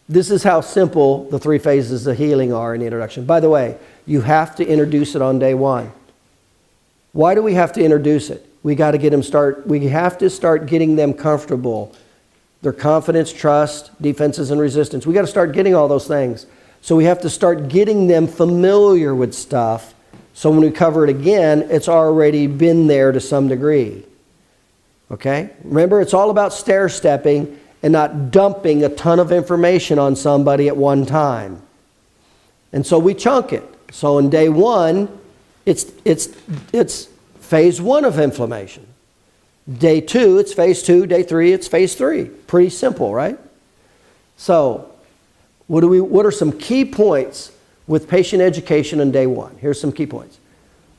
This is how simple the 3 phases of healing are in the introduction. By the way, you have to introduce it on day 1. Why do we have to introduce it? We got to get them we have to start getting them comfortable. Their confidence, trust, defenses, and resistance. We got to start getting all those things. So we have to start getting them familiar with stuff. So when we cover it again, it's already been there to some degree. Okay? Remember, it's all about stair-stepping and not dumping a ton of information on somebody at one time. And so we chunk it. So in day 1, it's phase 1 of inflammation. Day 2, it's phase 2. Day 3, it's phase 3. Pretty simple, right? So what are some key points with patient education on day 1? Here's some key points.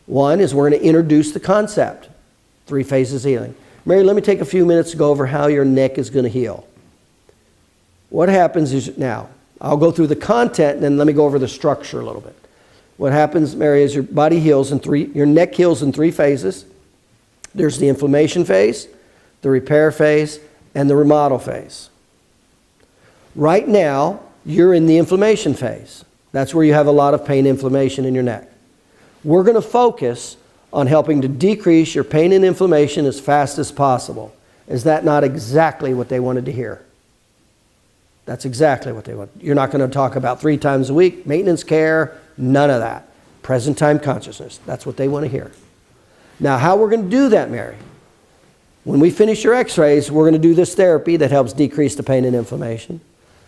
1 is we're going to introduce the concept. 3 phases of healing. Mary, let me take a few minutes to go over how your neck is going to heal. What happens is, now, I'll go through the content and then let me go over the structure a little bit. What happens, Mary, is your body heals your neck heals in 3 phases. There's the inflammation phase, the repair phase, and the remodel phase. Right now, you're in the inflammation phase. That's where you have a lot of pain, inflammation in your neck. We're going to focus on helping to decrease your pain and inflammation as fast as possible. Is that not exactly what they wanted to hear? That's exactly what they want. You're not going to talk about 3 times a week, maintenance care, none of that. Present time consciousness. That's what they want to hear. Now, how we're going to do that, Mary? When we finish your x-rays, we're going to do this therapy that helps decrease the pain and inflammation.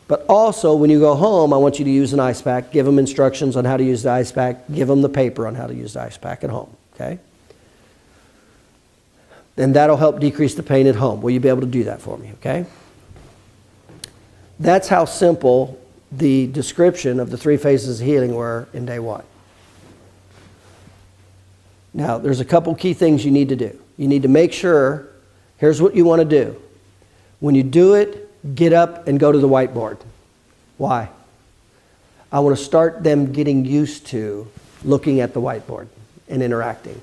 But also, when you go home, I want you to use an ice pack. Give them instructions on how to use the ice pack. Give them the paper on how to use the ice pack at home. Okay? And that'll help decrease the pain at home. Will you be able to do that for me? Okay? That's how simple the description of the 3 phases of healing were in day 1. Now, there's a couple key things you need to do. You need to make sure, here's what you want to do. When you do it, get up and go to the whiteboard. Why? I want to start them getting used to looking at the whiteboard and interacting.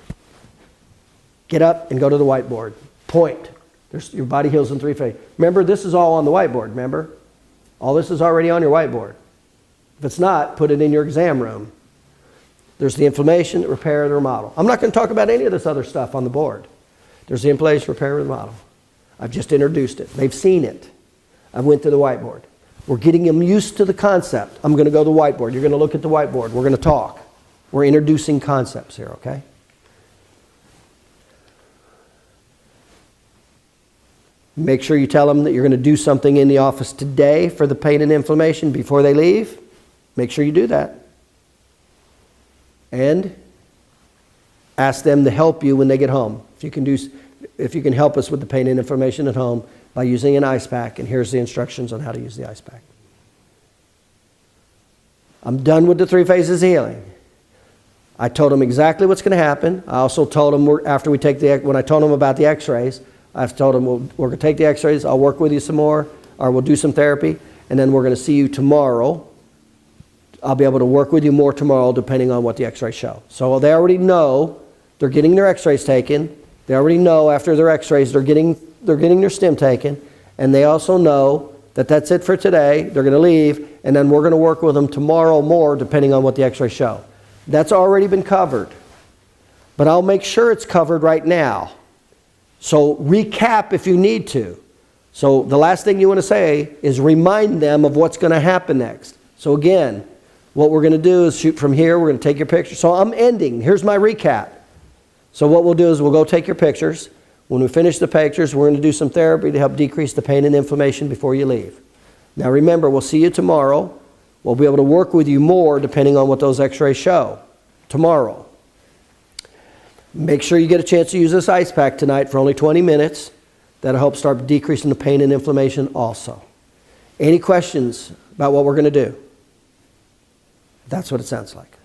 Get up and go to the whiteboard. Point. Your body heals in 3 phases. Remember, this is all on the whiteboard, remember? All this is already on your whiteboard. If it's not, put it in your exam room. There's the inflammation, the repair, the remodel. I'm not going to talk about any of this other stuff on the board. There's the inflammation, repair, remodel. I've just introduced it. They've seen it. I went to the whiteboard. We're getting them used to the concept. I'm going to go to the whiteboard. You're going to look at the whiteboard. We're going to talk. We're introducing concepts here, okay? Make sure you tell them that you're going to do something in the office today for the pain and inflammation before they leave. Make sure you do that. And ask them to help you when they get home. If you can help us with the pain and inflammation at home by using an ice pack, and here's the instructions on how to use the ice pack. I'm done with the 3 phases of healing. I told them exactly what's going to happen. I also told them when I told them about the x-rays, I've told them we're going to take the x-rays, I'll work with you some more, or we'll do some therapy, and then we're going to see you tomorrow. I'll be able to work with you more tomorrow depending on what the x-rays show. So they already know they're getting their x-rays taken. They already know after their x-rays they're getting their stim taken. And they also know that that's it for today. They're going to leave, and then we're going to work with them tomorrow more depending on what the x-rays show. That's already been covered. But I'll make sure it's covered right now. So recap if you need to. So the last thing you want to say is remind them of what's going to happen next. So again, what we're going to do is shoot from here. We're going to take your picture. So I'm ending. Here's my recap. So what we'll do is we'll go take your pictures. When we finish the pictures, we're going to do some therapy to help decrease the pain and inflammation before you leave. Now remember, we'll see you tomorrow. We'll be able to work with you more depending on what those x-rays show tomorrow. Make sure you get a chance to use this ice pack tonight for only 20 minutes. That'll help start decreasing the pain and inflammation also. Any questions about what we're going to do? That's what it sounds like.